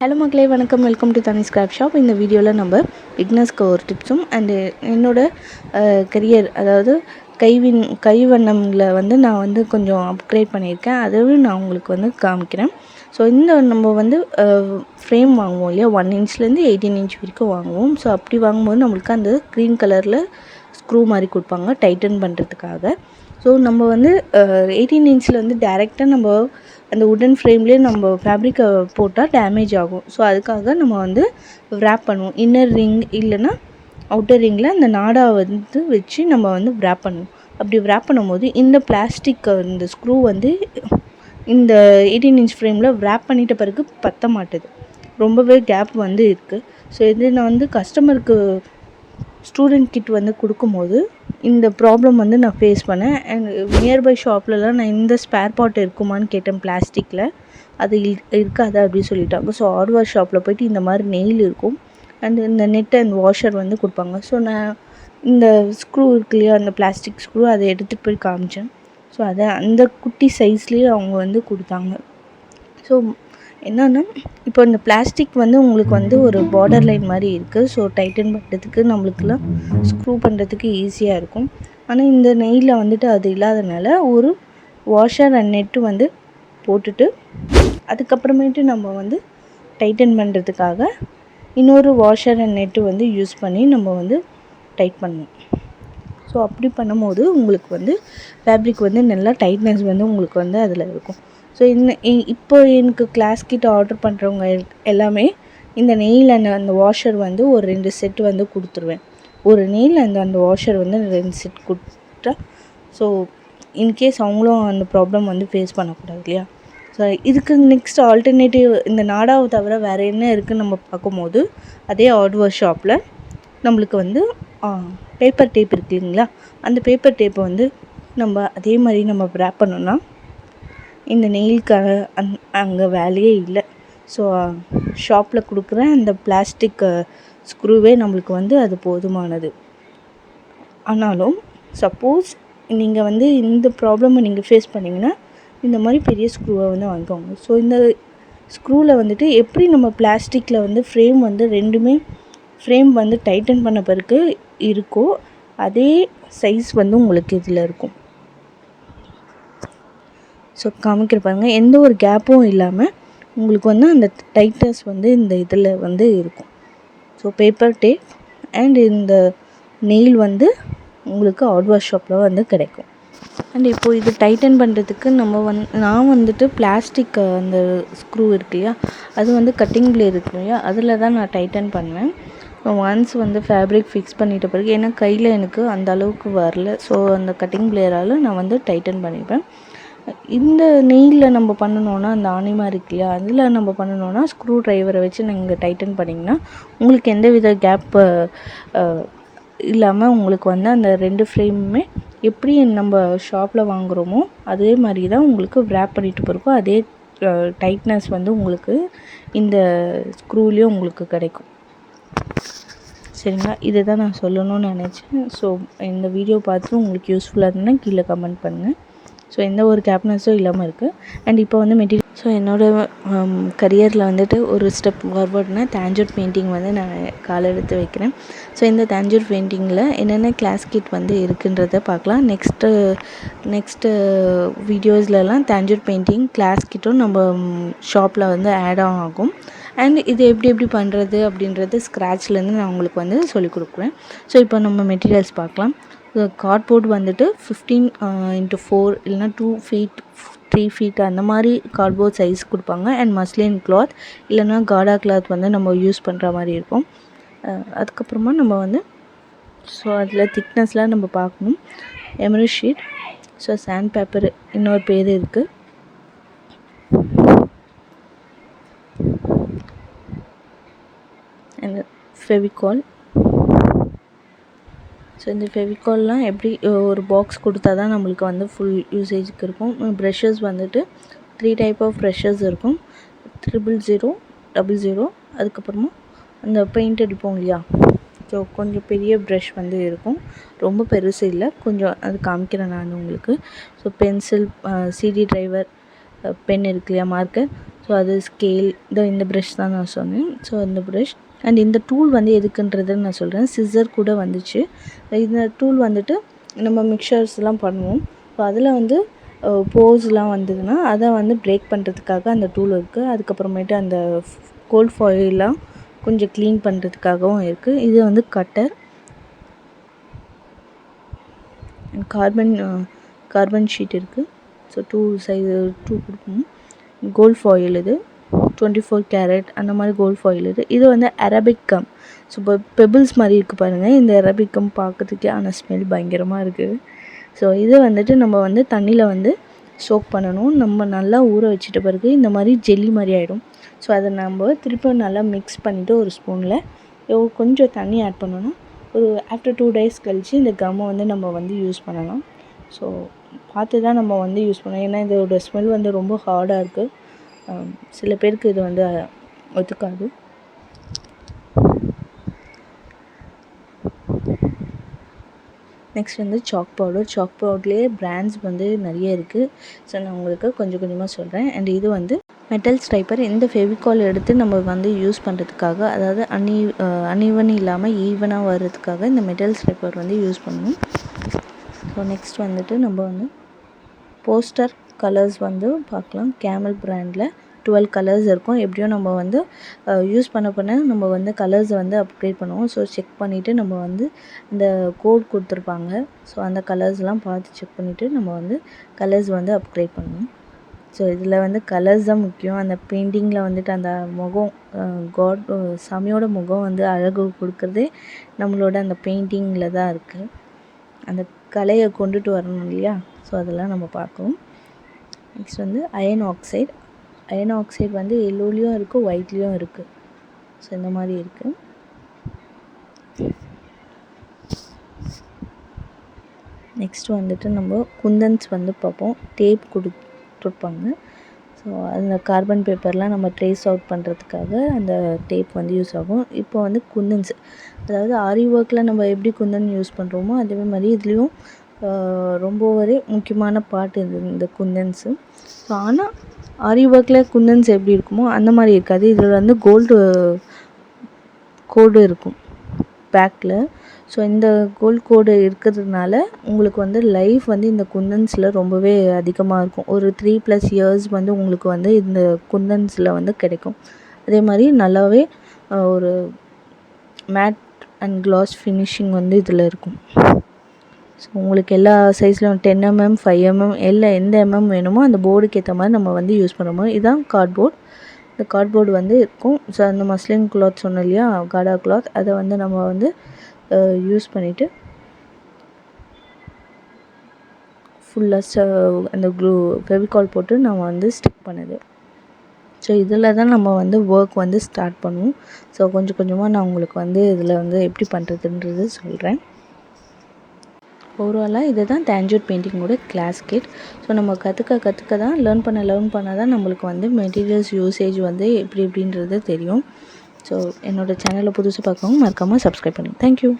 Hello மக்களே, வணக்கம். Welcome to tanishcraftshop. இந்த வீடியோவில் நம்ம பிக்னஸ்க்கு ஒரு டிப்ஸும் அண்டு என்னோடய கரியர், அதாவது கைவண்ணமில் நான் கொஞ்சம் அப்கிரேட் பண்ணியிருக்கேன். அதுவும் நான் உங்களுக்கு காமிக்கிறேன். ஸோ நம்ம ஃப்ரேம் வாங்குவோம் இல்லையா, 1 இன்ச்லேருந்து 18 இன்ச் வரைக்கும் வாங்குவோம். ஸோ அப்படி வாங்கும்போது நம்மளுக்கு அந்த க்ரீன் கலரில் ஸ்க்ரூ மாதிரி கொடுப்பாங்க டைட்டன் பண்ணுறதுக்காக. ஸோ நம்ம 18 இன்ச்சில் டேரெக்டாக நம்ம அந்த உடன் ஃப்ரேம்லேயே நம்ம ஃபேப்ரிக்கை போட்டால் டேமேஜ் ஆகும். ஸோ அதுக்காக நம்ம wrap பண்ணுவோம். இன்னர் ரிங் இல்லைன்னா அவுட்டர் ரிங்கில் அந்த நாடா வச்சு நம்ம wrap பண்ணுவோம். அப்படி wrap பண்ணும்போது இந்த பிளாஸ்டிக் இந்த ஸ்க்ரூ இந்த 18 இன்ச் ஃப்ரேமில் wrap பண்ணிட்ட பிறகு பற்ற மாட்டுது, ரொம்பவே கேப் இருக்குது. ஸோ இது நான் கஸ்டமருக்கு ஸ்டூடெண்ட் கிட் கொடுக்கும்போது இந்த ப்ராப்ளம் நான் ஃபேஸ் பண்ணேன். அண்ட் நியர்பை ஷாப்லலாம் நான் இந்த ஸ்பேர் பார்ட் இருக்குமான்னு கேட்டேன் பிளாஸ்டிக்கில். அது இருக்காது அப்படின்னு சொல்லிட்டாங்க. ஸோ ஹார்ட்வேர் ஷாப்பில் போய்ட்டு இந்த மாதிரி நெயில் இருக்கும் அண்ட் இந்த நெட் அண்ட் வாஷர் கொடுப்பாங்க. ஸோ நான் இந்த ஸ்க்ரூ இருக்கு இல்லையா, அந்த பிளாஸ்டிக் ஸ்க்ரூ அதை எடுத்துகிட்டு போய் காமிச்சேன். ஸோ அதை அந்த குட்டி சைஸ்லேயே அவங்க கொடுத்தாங்க. ஸோ என்னென்னா, இப்போ இந்த பிளாஸ்டிக் உங்களுக்கு ஒரு பார்டர் லைன் மாதிரி இருக்குது. ஸோ டைட்டன் பண்ணுறதுக்கு நம்மளுக்குலாம் ஸ்க்ரூ பண்ணுறதுக்கு ஈஸியாக இருக்கும். ஆனால் இந்த நெயிலில் அது இல்லாதனால ஒரு வாஷர் அண்ட் நெட்டு போட்டுட்டு அதுக்கப்புறமேட்டு நம்ம டைட்டன் பண்ணுறதுக்காக இன்னொரு வாஷர் அண்ட் நெட்டு யூஸ் பண்ணி நம்ம டைட் பண்ணணும். ஸோ அப்படி பண்ணும்போது உங்களுக்கு ஃபேப்ரிக் நல்லா டைட்னஸ் உங்களுக்கு அதில் இருக்கும். ஸோ இப்போ எனக்கு கிளாஸ் கிட்ட ஆர்டர் பண்ணுறவங்க எல்லாமே இந்த நெயில் அண்ட் அந்த வாஷர் ஒரு 2 செட் கொடுத்துருவேன். ஒரு நெயில் அந்த வாஷர் 2 செட் கொடுத்தா, ஸோ இன்கேஸ் அவங்களும் அந்த ப்ராப்ளம் ஃபேஸ் பண்ணக்கூடாது இல்லையா. ஸோ இதுக்கு நெக்ஸ்ட் ஆல்டர்னேட்டிவ் இந்த நாடாவை தவிர வேறு என்ன இருக்குதுன்னு நம்ம பார்க்கும்போது, அதே ஹார்ட்வேர் ஷாப்பில் நம்மளுக்கு பேப்பர் டேப் இருக்குது இல்லைங்களா, அந்த பேப்பர் டேப்பை நம்ம அதே மாதிரி நம்ம wrap பண்ணோன்னா இந்த நெயிலுக்காக அங்கே வேலையே இல்லை. ஸோ ஷாப்பில் கொடுக்குற அந்த பிளாஸ்டிக் ஸ்க்ரூவே நம்மளுக்கு அது போதுமானது. ஆனாலும் சப்போஸ் நீங்கள் இந்த ப்ராப்ளமை நீங்கள் ஃபேஸ் பண்ணிங்கன்னா இந்த மாதிரி பெரிய ஸ்க்ரூவை வாங்கிக்கோங்க. ஸோ இந்த ஸ்க்ரூவில் எப்படி நம்ம பிளாஸ்டிக்கில் ஃப்ரேம் ரெண்டுமே ஃப்ரேம் டைட்டன் பண்ண பிறகு இருக்கோ அதே சைஸ் உங்களுக்கு இதில் இருக்கும். ஸோ காமிக்கிற பாருங்கள், எந்த ஒரு கேப்பும் இல்லாமல் உங்களுக்கு அந்த டைட்னஸ் இந்த இதில் இருக்கும். ஸோ பேப்பர் டேப் அண்ட் இந்த நெயில் உங்களுக்கு ஹார்ட்வேர் ஷாப்பில் கிடைக்கும். அண்ட் இப்போது இது டைட்டன் பண்ணுறதுக்கு நான் பிளாஸ்டிக் அந்த ஸ்க்ரூ இருக்கு இல்லையா, அது கட்டிங் பிளேட் இருக்கு இல்லையா, அதில் தான் நான் டைட்டன் பண்ணுவேன். ஒன்ஸ் ஃபேப்ரிக் ஃபிக்ஸ் பண்ணிட்ட பிறகு ஏன்னா கையில் எனக்கு அந்த அளவுக்கு வரல, ஸோ அந்த கட்டிங் பிளேயரால் நான் டைட்டன் பண்ணிப்பேன். இந்த நெயிலில் நம்ம பண்ணணுன்னா அந்த ஆணிமா இருக்கு இல்லையா, அதில் நம்ம பண்ணணுன்னா ஸ்க்ரூ ட்ரைவரை வச்சு நீங்கள் டைட்டன் பண்ணிங்கன்னா உங்களுக்கு எந்த வித கேப்பு இல்லாமல் உங்களுக்கு அந்த 2 ஃப்ரேமுமே எப்படி நம்ம ஷாப்பில் வாங்குகிறோமோ அதே மாதிரி தான் உங்களுக்கு wrap பண்ணிட்டு பிறக்கும் அதே டைட்னஸ் உங்களுக்கு இந்த ஸ்க்ரூலேயும் உங்களுக்கு கிடைக்கும். சரிங்களா, இதை தான் நான் சொல்லணும்னு நினச்சேன். ஸோ இந்த வீடியோ பார்த்துட்டு உங்களுக்கு யூஸ்ஃபுல்லாக இருந்ததுன்னா கீழே கமெண்ட் பண்ணுங்கள். ஸோ எந்த ஒரு கேப்னஸும் இல்லாமல் இருக்குது. அண்ட் இப்போ மெட்டீரியல், ஸோ என்னோடய கரியரில் ஒரு ஸ்டெப் ஃபார்வர்ட்னால் தாஞ்சூர் பெயிண்டிங் நான் காலை எடுத்து வைக்கிறேன். ஸோ இந்த தாஞ்சூர் பெயிண்டிங்கில் என்னென்ன கிளாஸ் கிட் இருக்குன்றதை பார்க்கலாம். நெக்ஸ்ட்டு வீடியோஸ்லலாம் தாஞ்சூர் பெயிண்டிங் கிளாஸ் கிட்டும் நம்ம ஷாப்பில் ஆட் ஆகும். அண்ட் இது எப்படி பண்ணுறது அப்படின்றது ஸ்க்ராட்ச்லேருந்து நான் உங்களுக்கு சொல்லிக் கொடுக்குறேன். ஸோ இப்போ நம்ம மெட்டீரியல்ஸ் பார்க்கலாம். கார்ட்போர்ட் 15x4 இல்லைனா 2 feet 3 feet அந்த மாதிரி கார்ட்போர்ட் சைஸ் கொடுப்பாங்க. அண்ட் மஸ்லின் கிளாத் இல்லைனா காடா கிளாத் நம்ம யூஸ் பண்ணுற மாதிரி இருக்கும். அதுக்கப்புறமா நம்ம ஸோ அதில் திக்னஸ்லாம் நம்ம பார்க்கணும். Emery sheet, so sandpaper இன்னொரு பேர் இருக்குது, அண்ட் ஃபெவிகால். ஸோ இந்த ஃபெவிகால்லாம் எப்படி ஒரு பாக்ஸ் கொடுத்தா தான் நம்மளுக்கு ஃபுல் யூசேஜுக்கு இருக்கும். ப்ரெஷஸ் 3 டைப் ஆஃப் ப்ரெஷஸ் இருக்கும், 000, 00. அதுக்கப்புறமா அந்த பெயிண்ட் அடிப்போம் இல்லையா, ஸோ கொஞ்சம் பெரிய ப்ரஷ் இருக்கும், ரொம்ப பெருசு இல்லை, கொஞ்சம் அது காமிக்கிறேன் நான் உங்களுக்கு. ஸோ பென்சில், சிடி டிரைவர், பென் இருக்கு இல்லையா, மார்க்கர். ஸோ அது ஸ்கேல் இந்த ப்ரஷ் தான் நான் சொன்னேன். ஸோ இந்த ப்ரஷ் அண்ட் இந்த டூல் வந்து எதுக்குன்றதுன்னு நான் சொல்கிறேன். சிசர் கூட வந்துச்சு. இந்த டூல் வந்துட்டு நம்ம மிக்சர்ஸ்லாம் பண்ணுவோம். ஸோ அதில் வந்து போஸ்லாம் வந்ததுன்னா அதை வந்து பிரேக் பண்ணுறதுக்காக அந்த டூல் இருக்குது. அதுக்கப்புறமேட்டு அந்த கோல்ட் ஃபாயிலாம் கொஞ்சம் க்ளீன் பண்ணுறதுக்காகவும் இருக்குது. இது வந்து கட்டர், கார்பன் ஷீட் இருக்குது. ஸோ 2 சைஸு 2 கொடுக்கணும். கோல்ட் ஃபாயில் இது 24 கேரட் அந்த மாதிரி கோல்ட் ஃபாயில் இது வந்து அரபிக் கம். ஸோ இப்போ பெபிள்ஸ் மாதிரி இருக்குது பாருங்கள். இந்த அரபிக் கம் பார்க்கறதுக்கே ஆனால் ஸ்மெல் பயங்கரமாக இருக்குது. ஸோ இது வந்துட்டு நம்ம வந்து தண்ணியில் வந்து சோக் பண்ணணும். நம்ம நல்லா ஊற வச்சுட்ட பிறகு இந்த மாதிரி ஜெல்லி மாதிரி ஆகிடும். ஸோ அதை நம்ம திருப்பி நல்லா மிக்ஸ் பண்ணிவிட்டு ஒரு ஸ்பூனில் கொஞ்சம் தண்ணி ஆட் பண்ணணும். ஒரு ஆஃப்டர் 2 days கழித்து இந்த கம்மை வந்து நம்ம வந்து யூஸ் பண்ணலாம். ஸோ பார்த்து தான் நம்ம வந்து யூஸ் பண்ணணும். ஏன்னா இதோட ஸ்மெல் வந்து ரொம்ப ஹார்டாக இருக்குது. சில பேருக்கு இது வந்து ஒத்துக்காது. நெக்ஸ்ட் வந்து சாக் பவுடர்லேயே பிராண்ட்ஸ் வந்து நிறைய இருக்குது. ஸோ நான் உங்களுக்கு கொஞ்சம் கொஞ்சமாக சொல்கிறேன். அண்ட் இது வந்து மெட்டல் ஸ்ட்ரைப்பர். இந்த ஃபெவிகால் எடுத்து நம்ம வந்து யூஸ் பண்ணுறதுக்காக, அதாவது அன்ஈவன் இல்லாமல் ஈவனாக வர்றதுக்காக இந்த மெட்டல் ஸ்ட்ரைப்பர் வந்து யூஸ் பண்ணணும். ஸோ நெக்ஸ்ட் வந்துட்டு நம்ம வந்து போஸ்டர் கலர்ஸ் வந்து பார்க்கலாம். கேமல் பிராண்டில் 12 கலர்ஸ் இருக்கும். எப்படியும் நம்ம வந்து யூஸ் பண்ண நம்ம வந்து கலர்ஸை வந்து அப்கிரேட் பண்ணுவோம். ஸோ செக் பண்ணிவிட்டு நம்ம வந்து இந்த கோட் கொடுத்துருப்பாங்க. ஸோ அந்த கலர்ஸ்லாம் பார்த்து செக் பண்ணிவிட்டு நம்ம வந்து கலர்ஸ் வந்து அப்கிரேட் பண்ணணும். ஸோ இதில் வந்து கலர்ஸ் தான் முக்கியம். அந்த பெயிண்டிங்கில் வந்துட்டு அந்த முகம் சாமியோட முகம் வந்து அழகு கொடுக்குறதே நம்மளோட அந்த பெயிண்டிங்கில் தான் இருக்குது. அந்த கலையை கொண்டுட்டு வரணும் இல்லையா? ஸோ அதெல்லாம் நம்ம பார்க்கணும். நெக்ஸ்ட் வந்து அயன் ஆக்சைடு வந்து எல்லோலேயும் இருக்குது, ஒயிட்லேயும் இருக்குது. ஸோ இந்த மாதிரி இருக்குது. நெக்ஸ்ட் வந்துட்டு நம்ம குந்தன்ஸ் வந்து பார்ப்போம். டேப் கொடுத்துருப்பாங்க. ஸோ அந்த கார்பன் பேப்பர்லாம் நம்ம ட்ரேஸ் அவுட் பண்ணுறதுக்காக அந்த டேப் வந்து யூஸ் ஆகும். இப்போ வந்து குந்தன்ஸ், அதாவது ஆரி ஒர்க்கில் நம்ம எப்படி குந்தன் யூஸ் பண்ணுறோமோ அதே மாதிரி இதுலேயும் ரொம்பவே முக்கியமான பார்ட் இந்த குந்தன்ஸு. ஸோ ஆனால் ஆரி ஒர்க்கில் குந்தன்ஸ் எப்படி இருக்குமோ அந்த மாதிரி இருக்காது. இதில் வந்து கோடு இருக்கும் பேக்கில். ஸோ இந்த கோல்ட் கோடு இருக்கிறதுனால உங்களுக்கு வந்து லைஃப் வந்து இந்த குந்தன்ஸில் ரொம்பவே அதிகமாக இருக்கும். ஒரு 3+ years வந்து உங்களுக்கு வந்து இந்த குந்தன்ஸில் வந்து கிடைக்கும். அதே மாதிரி நல்லாவே ஒரு மேட் அண்ட் கிளாஸ் ஃபினிஷிங் வந்து இதில் இருக்கும். ஸோ உங்களுக்கு எல்லா சைஸ்லையும் 10 mm 5 mm எந்த வேணுமோ அந்த போர்டுக்கு ஏற்ற மாதிரி நம்ம வந்து யூஸ் பண்ணுறோமோ. இதுதான் கார்ட்போர்ட். இந்த கார்ட்போர்டு வந்து இருக்கும். ஸோ அந்த மஸ்லின் கிளாத் சொன்னோம் இல்லையா, காடா கிளாத், அதை வந்து நம்ம வந்து யூஸ் பண்ணிவிட்டு ஃபுல்லாக அந்த ஃபெவிகால் போட்டு நம்ம வந்து ஸ்டிக் பண்ணுது. ஸோ இதில் தான் நம்ம வந்து ஒர்க் வந்து ஸ்டார்ட் பண்ணுவோம். ஸோ கொஞ்சம் கொஞ்சமாக நான் உங்களுக்கு வந்து இதில் வந்து எப்படி பண்ணுறதுன்றது சொல்கிறேன். ஓவராலாக இது தான் தாஞ்சூர் பெயிண்டிங்கோட கிளாஸ் கிட். ஸோ நம்ம கற்றுக்க தான் லேர்ன் பண்ண தான் நம்மளுக்கு வந்து மெட்டீரியல்ஸ் யூசேஜ் வந்து எப்படின்றது தெரியும். ஸோ என்னோடய சேனலை புதுசாக பார்க்கவங்க மறக்காமல் சப்ஸ்கிரைப் பண்ணுங்கள். தேங்க்யூ.